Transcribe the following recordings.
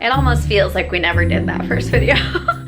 It almost feels like we never did that first video.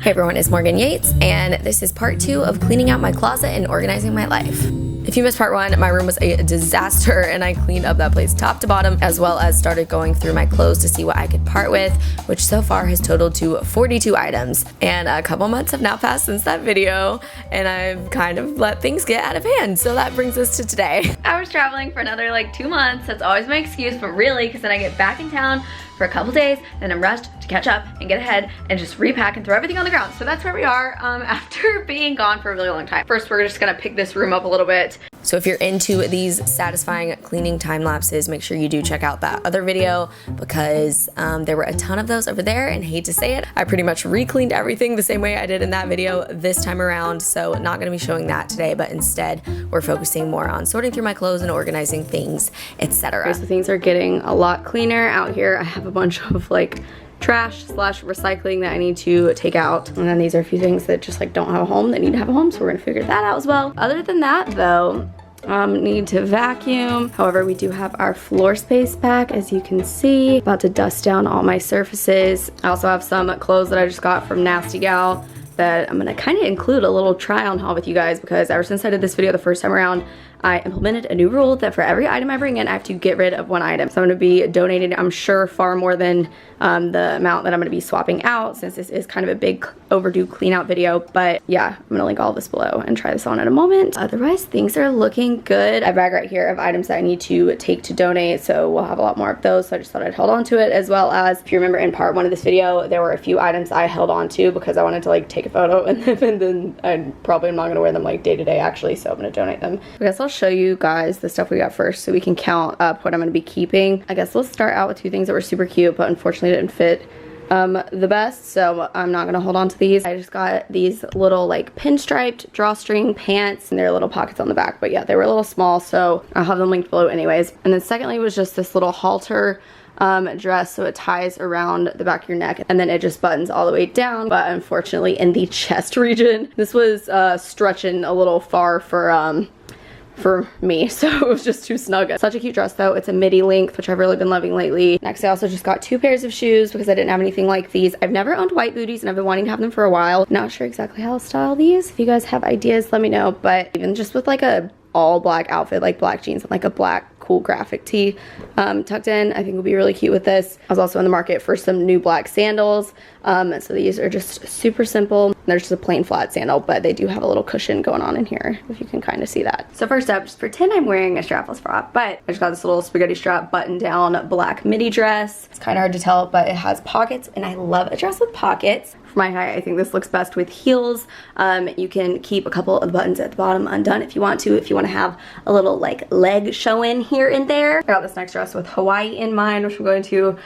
Hey everyone, it's Morgan Yates, and this is part 2 of cleaning out my closet and organizing my life. If you missed part 1, my room was a disaster and I cleaned up that place top to bottom, as well as started going through my clothes to see what I could part with, which so far has totaled to 42 items. And a couple months have now passed since that video, and I've kind of let things get out of hand. So that brings us to today. I was traveling for another like 2 months. That's always my excuse, but really, because then I get back in town for a couple days, then I'm rushed to catch up and get ahead and just repack and throw everything on the ground. So that's where we are after being gone for a really long time. First, we're just gonna pick this room up a little bit. So if you're into these satisfying cleaning time lapses, make sure you do check out that other video, because there were a ton of those over there, and hate to say it, I pretty much re-cleaned everything the same way I did in that video this time around. So not gonna be showing that today, but instead we're focusing more on sorting through my clothes and organizing things, etc. Okay, so things are getting a lot cleaner out here. I have a bunch of like trash slash recycling that I need to take out, and then these are a few things that just like don't have a home that need to have a home, so we're gonna figure that out as well. Other than that though, need to vacuum. However, we do have our floor space back, as you can see. About to dust down all my surfaces. I also have some clothes that I just got from Nasty Gal that I'm gonna kind of include a little try on haul with you guys, because ever since I did this video the first time around, I implemented a new rule that for every item I bring in, I have to get rid of one item. So I'm gonna be donating, I'm sure, far more than the amount that I'm gonna be swapping out, since this is kind of a big overdue clean out video. But yeah, I'm gonna link all this below and try this on in a moment. Otherwise, things are looking good. I have a bag right here of items that I need to take to donate, so we'll have a lot more of those. So I just thought I'd hold on to it, as well as, if you remember in part 1 of this video, there were a few items I held on to because I wanted to like take a photo and then I probably am not gonna wear them like day to day actually, so I'm gonna donate them. I guess I'll show you guys the stuff we got first so we can count up what I'm gonna be keeping. I guess let's start out with 2 things that were super cute but unfortunately didn't fit the best, so I'm not gonna hold on to these. I just got these little like pinstriped drawstring pants, and there are little pockets on the back, but yeah, they were a little small, so I'll have them linked below anyways. And then secondly was just this little halter dress, so it ties around the back of your neck and then it just buttons all the way down, but unfortunately in the chest region this was stretching a little far for me, so it was just too snug. Such a cute dress though. It's a midi length, which I've really been loving lately. Next, I also just got 2 pairs of shoes because I didn't have anything like these. I've never owned white booties and I've been wanting to have them for a while. Not sure exactly how I'll style these. If you guys have ideas, let me know. But even just with like a all black outfit, like black jeans and like a black cool graphic tee tucked in, I think will be really cute with this. I was also in the market for some new black sandals. So these are just super simple. They're just a plain flat sandal, but they do have a little cushion going on in here, if you can kind of see that. So first up, just pretend I'm wearing a strapless bra, but I just got this little spaghetti strap button down black midi dress. It's kind of hard to tell, but it has pockets, and I love a dress with pockets. For my height, I think this looks best with heels. You can keep a couple of the buttons at the bottom undone if you want to have a little like leg showing here and there. I got this next dress with Hawaii in mind, which I'm going to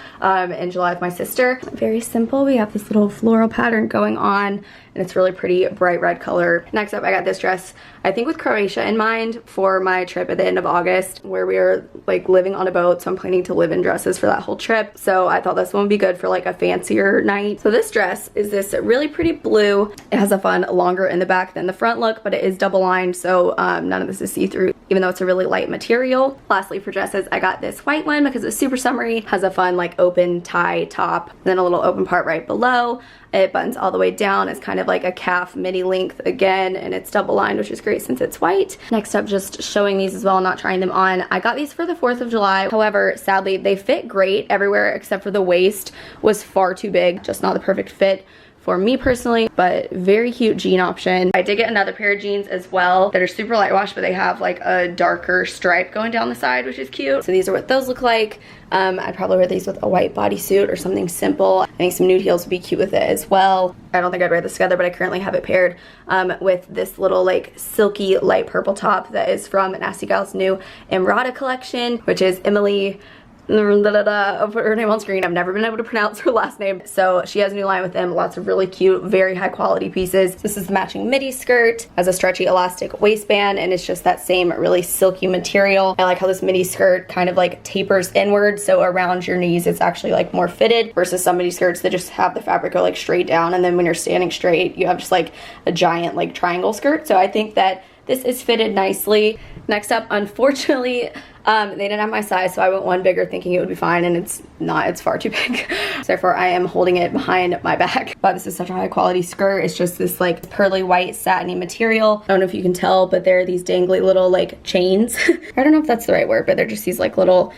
in July with my sister. Very simple. We have this little floral pattern going on, and it's really pretty bright red color. Next up, I got this dress, I think with Croatia in mind, for my trip at the end of August, where we are like living on a boat, so I'm planning to live in dresses for that whole trip. So I thought this one would be good for like a fancier night. So this dress is this really pretty blue. It has a fun longer in the back than the front look, but it is double lined, so none of this is see-through, even though it's a really light material. Lastly, for dresses, I got this white one because it's super summery, has a fun like open tie top, and then a little open part right below. It buttons all the way down. It's kind of like a calf midi length again, and it's double lined, which is great since it's white. Next up, just showing these as well, not trying them on. I got these for the 4th of July. However, sadly, they fit great everywhere except for the waist was far too big, just not the perfect fit for me personally, but very cute jean option. I did get another pair of jeans as well that are super light wash, but they have like a darker stripe going down the side, which is cute. So these are what those look like. I'd probably wear these with a white bodysuit or something simple. I think some nude heels would be cute with it as well. I don't think I'd wear this together, but I currently have it paired with this little like silky light purple top that is from Nasty Gal's new Emrata collection, which is Emily I'll put her name on screen. I've never been able to pronounce her last name. So she has a new line with them, lots of really cute, very high quality pieces. This is the matching midi skirt, has a stretchy elastic waistband, and it's just that same really silky material. I like how this midi skirt kind of like tapers inward, so around your knees it's actually like more fitted, versus some midi skirts that just have the fabric go like straight down, and then when you're standing straight you have just like a giant like triangle skirt. So I think that this is fitted nicely. Next up, unfortunately, they didn't have my size, so I went one bigger thinking it would be fine, and it's not. It's far too big. So therefore, I am holding it behind my back. But this is such a high quality skirt. It's just this like pearly white satiny material. I don't know if you can tell, but there are these dangly little like chains. I don't know if that's the right word, but they're just these like little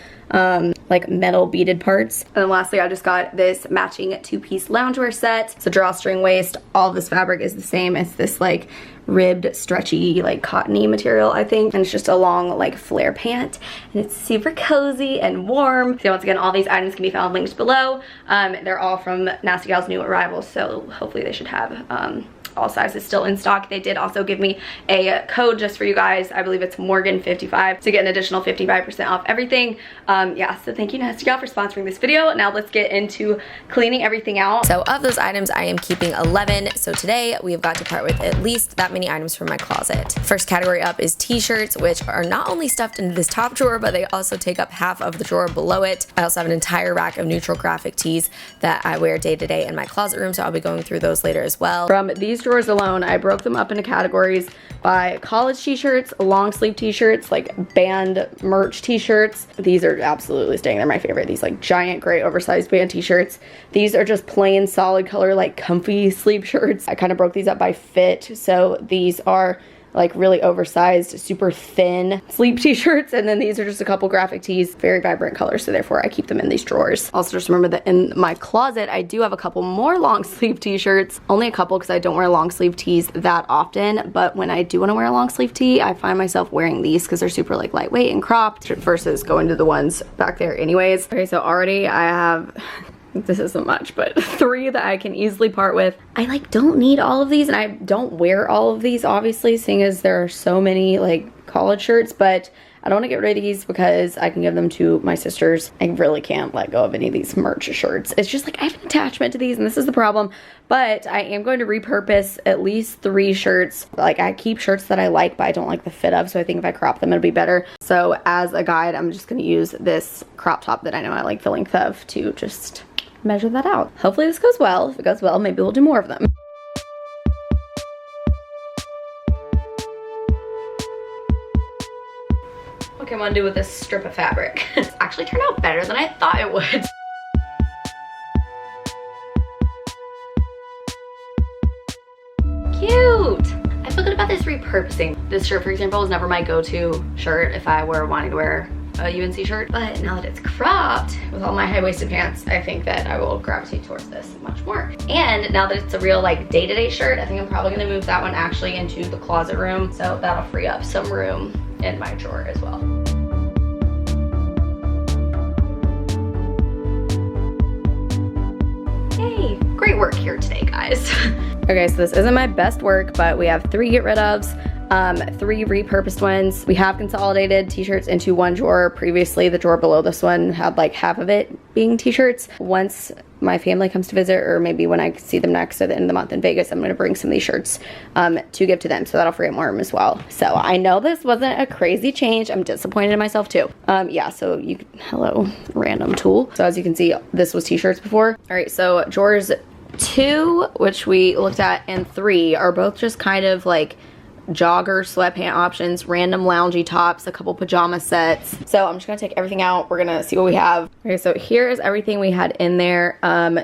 like metal beaded parts. And then lastly, I just got this matching two-piece loungewear set. It's a drawstring waist. All of this fabric is the same. It's this like ribbed, stretchy, like cottony material, I think. And it's just a long like flare pant. And it's super cozy and warm. So once again, all these items can be found linked below. They're all from Nasty Gal's new arrivals, so hopefully they should have all sizes still in stock. They did also give me a code just for you guys. I believe it's Morgan55 to get an additional 55% off everything. Yeah, so thank you Nasty Gal for sponsoring this video. Now let's get into cleaning everything out. So of those items, I am keeping 11. So today we have got to part with at least that many items from my closet. First category up is t-shirts, which are not only stuffed into this top drawer, but they also take up half of the drawer below it. I also have an entire rack of neutral graphic tees that I wear day to day in my closet room, so I'll be going through those later as well. From these drawers alone, I broke them up into categories by college t-shirts, long sleeve t-shirts, like band merch t-shirts. These are absolutely staying. They're my favorite. These like giant gray oversized band t-shirts. These are just plain solid color, like comfy sleeve shirts. I kind of broke these up by fit. So these are like really oversized, super thin sleeve t-shirts, and then these are just a couple graphic tees, very vibrant colors, so therefore I keep them in these drawers. Also just remember that in my closet I do have a couple more long sleeve t-shirts, only a couple because I don't wear long sleeve tees that often, but when I do want to wear a long sleeve tee, I find myself wearing these because they're super like lightweight and cropped versus going to the ones back there anyways. Okay, so already I have this isn't much, but 3 that I can easily part with. I like don't need all of these, and I don't wear all of these obviously, seeing as there are so many like college shirts, but I don't want to get rid of these because I can give them to my sisters. I really can't let go of any of these merch shirts. It's just like I have an attachment to these, and this is the problem. But I am going to repurpose at least 3 shirts. Like I keep shirts that I like, but I don't like the fit of, so I think if I crop them, it'll be better. So as a guide, I'm just going to use this crop top that I know I like the length of to just measure that out. Hopefully this goes well. If it goes well, maybe we'll do more of them. What can one do with this strip of fabric? It's actually turned out better than I thought it would. Cute! I feel good about this repurposing. This shirt, for example, was never my go-to shirt if I were wanting to wear a UNC shirt, but now that it's cropped with all my high-waisted pants, I think that I will gravitate towards this much more. And now that it's a real like day-to-day shirt, I think I'm probably gonna move that one actually into the closet room, so that'll free up some room in my drawer as well. Yay, great work here today, guys. Okay, so this isn't my best work, but we have 3 get rid ofs. 3 repurposed ones. We have consolidated t-shirts into one drawer. Previously, the drawer below this one had like half of it being t-shirts. Once my family comes to visit, or maybe when I see them next at the end of the month in Vegas, I'm going to bring some of these shirts to give to them, so that'll free up more room as well. So I know this wasn't a crazy change. I'm disappointed in myself too. Yeah, so hello, random tool. So as you can see, this was t-shirts before. All right, so drawers 2, which we looked at, and 3 are both just kind of like jogger sweatpant options, random loungy tops, a couple pajama sets. So I'm just gonna take everything out. We're gonna see what we have. Okay, so here is everything we had in there.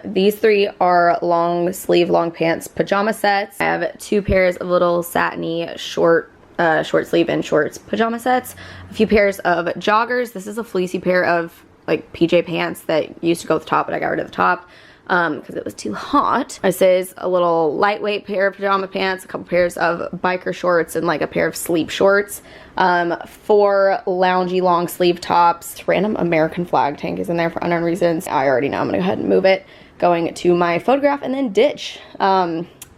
These 3 are long sleeve, long pants pajama sets. I have 2 pairs of little satiny short sleeve and shorts pajama sets. A few pairs of joggers. This is a fleecy pair of like PJ pants that used to go with the top, but I got rid of the top because it was too hot. This is a little lightweight pair of pajama pants, a couple pairs of biker shorts, and like a pair of sleep shorts. 4 loungy long sleeve tops. Random American flag tank is in there for unknown reasons. I already know I'm gonna go ahead and move it. Going to my photograph and then ditch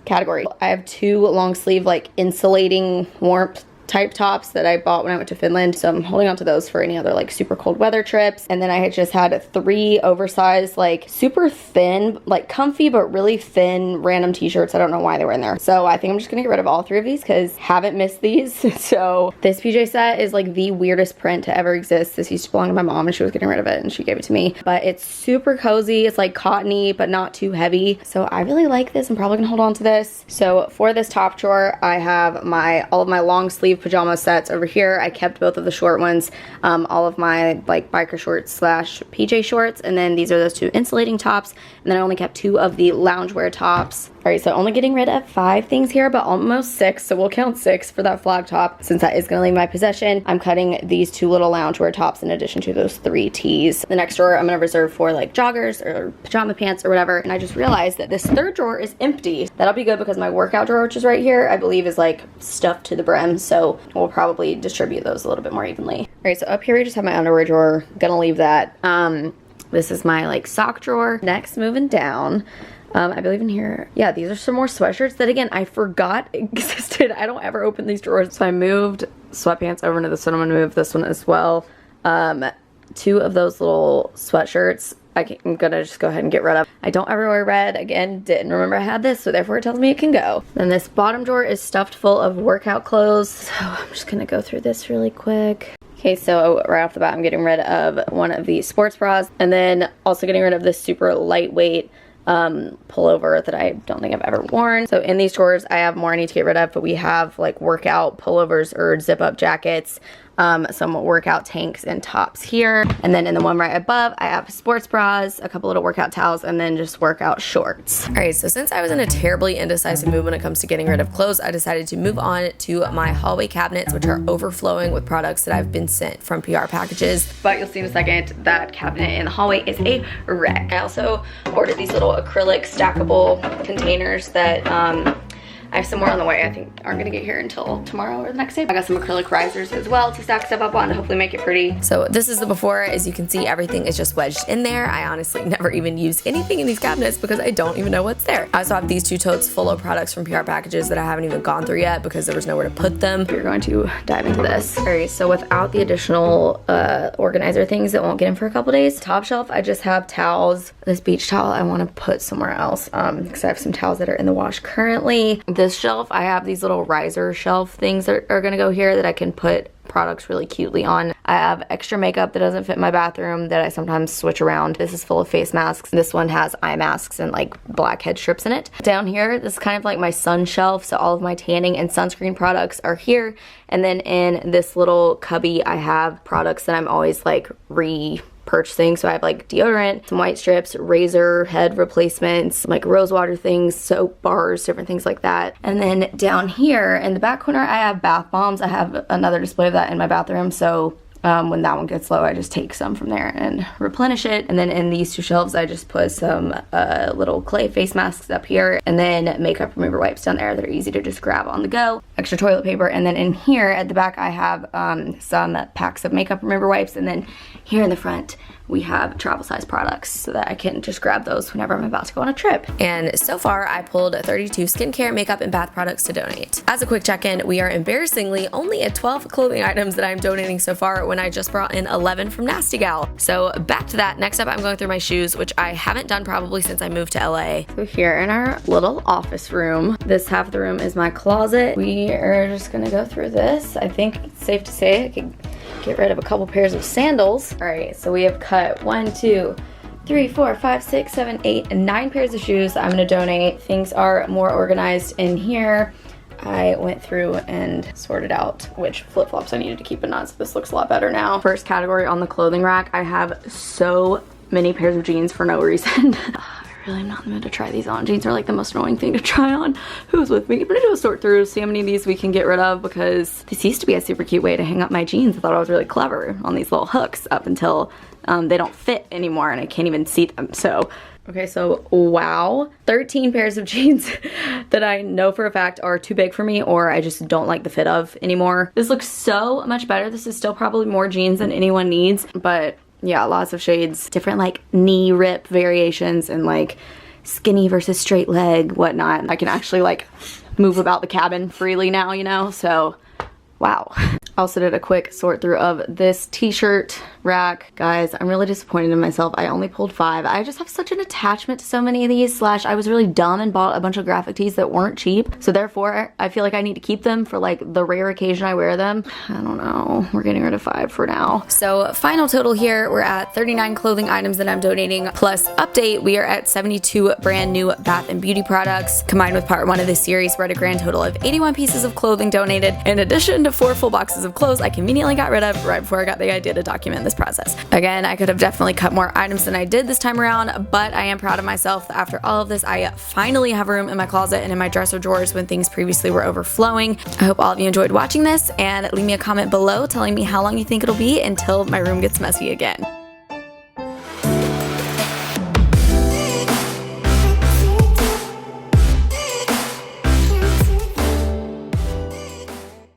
category. I have 2 long sleeve like insulating warmth type tops that I bought when I went to Finland, so I'm holding on to those for any other like super cold weather trips. And then I had just had 3 oversized like super thin, like comfy but really thin random t-shirts. I don't know why they were in there, so I think I'm just gonna get rid of all 3 of these because haven't missed these. So this PJ set is like the weirdest print to ever exist. This used to belong to my mom and she was getting rid of it and she gave it to me, but it's super cozy. It's like cottony but not too heavy, so I really like this. I'm probably gonna hold on to this. So for this top drawer, I have all of my long sleeve sleeve pajama sets over here. I kept both of the short ones, all of my like biker shorts slash PJ shorts, and then these are those 2 insulating tops, and then I only kept 2 of the loungewear tops. All right, so only getting rid of 5 things here, but almost 6, so we'll count 6 for that flag top since that is gonna leave my possession. I'm cutting these 2 little loungewear tops in addition to those 3 tees. The next drawer I'm gonna reserve for like joggers or pajama pants or whatever, and I just realized that this 3rd drawer is empty. That'll be good because my workout drawer, which is right here, I believe is like stuffed to the brim, so we'll probably distribute those a little bit more evenly. All right, so up here we just have my underwear drawer. Gonna leave that. This is my like sock drawer. Next, moving down, I believe in here, yeah, these are some more sweatshirts that again I forgot existed. I don't ever open these drawers, so I moved sweatpants over into this one. I'm gonna move this one as well. 2 of those little sweatshirts I'm gonna just go ahead and get rid of. I don't ever wear red. Again, didn't remember I had this, so therefore it tells me it can go. Then this bottom drawer is stuffed full of workout clothes, so I'm just gonna go through this really quick. Okay, so right off the bat I'm getting rid of one of the sports bras, and then also getting rid of this super lightweight pullover that I don't think I've ever worn. So in these drawers I have more I need to get rid of, but we have like workout pullovers or zip up jackets, some workout tanks and tops here, and then in the one right above I have sports bras, a couple little workout towels, and then just workout shorts. All right, so since I was in a terribly indecisive mood when it comes to getting rid of clothes, I decided to move on to my hallway cabinets, which are overflowing with products that I've been sent from PR packages. But you'll see in a second that cabinet in the hallway is a wreck. I also ordered these little acrylic stackable containers that I have some more on the way. I think aren't gonna get here until tomorrow or the next day. I got some acrylic risers as well to stack stuff up on to hopefully make it pretty. So this is the before. As you can see, everything is just wedged in there. I honestly never even use anything in these cabinets because I don't even know what's there. I also have these 2 totes full of products from PR packages that I haven't even gone through yet because there was nowhere to put them. We're going to dive into this. All right, so without the additional organizer things that won't get in for a couple days, top shelf I just have towels. This beach towel I want to put somewhere else because I have some towels that are in the wash currently. This shelf, I have these little riser shelf things that are gonna go here that I can put products really cutely on. I have extra makeup that doesn't fit my bathroom that I sometimes switch around. This is full of face masks. This one has eye masks and like blackhead strips in it. Down here, this is kind of like my sun shelf, so all of my tanning and sunscreen products are here. And then in this little cubby, I have products that I'm always like purchasing. So I have like deodorant, some white strips, razor head replacements, like rose water things, soap bars, different things like that. And then down here in the back corner I have bath bombs. I have another display of that in my bathroom, so when that one gets low I just take some from there and replenish it. And then in these 2 shelves I just put some little clay face masks up here, and then makeup remover wipes down there that are easy to just grab on the go, extra toilet paper. And then in here at the back I have some packs of makeup remover wipes, and then here in the front we have travel size products so that I can just grab those whenever I'm about to go on a trip. And so far I pulled 32 skincare, makeup, and bath products to donate. As a quick check-in, we are embarrassingly only at 12 clothing items that I'm donating so far when I just brought in 11 from Nasty Gal. So back to that. Next up I'm going through my shoes, which I haven't done probably since I moved to LA. So here in our little office room, this half of the room is my closet. We are just gonna go through this. I think it's safe to say I could get rid of a couple pairs of sandals. All right, so we have cut 1, 2, 3, 4, 5, 6, 7, 8, and 9 pairs of shoes I'm gonna donate. Things are more organized in here. I went through and sorted out which flip-flops I needed to keep in on, so this looks a lot better now. First category on the clothing rack, I have so many pairs of jeans for no reason. Really, I'm not in the mood to try these on. Jeans are like the most annoying thing to try on. Who's with me? I'm gonna do a sort through, see how many of these we can get rid of, because this used to be a super cute way to hang up my jeans. I thought I was really clever on these little hooks up until they don't fit anymore and I can't even see them. So, okay, so wow, 13 pairs of jeans that I know for a fact are too big for me or I just don't like the fit of anymore. This looks so much better. This is still probably more jeans than anyone needs, but yeah, lots of shades, different like knee rip variations and like skinny versus straight leg, whatnot. I can actually like move about the cabin freely now, you know, so wow. Also did a quick sort through of this t-shirt rack. Guys, I'm really disappointed in myself. I only pulled 5. I just have such an attachment to so many of these, slash I was really dumb and bought a bunch of graphic tees that weren't cheap. So therefore, I feel like I need to keep them for like the rare occasion I wear them. I don't know. We're getting rid of 5 for now. So final total here, we're at 39 clothing items that I'm donating, plus update, we are at 72 brand new bath and beauty products. Combined with part 1 of this series, we're at a grand total of 81 pieces of clothing donated, in addition to 4 full boxes of clothes I conveniently got rid of right before I got the idea to document this process. Again, I could have definitely cut more items than I did this time around, but I am proud of myself that after all of this, I finally have room in my closet and in my dresser drawers when things previously were overflowing. I hope all of you enjoyed watching this, and leave me a comment below telling me how long you think it'll be until my room gets messy again.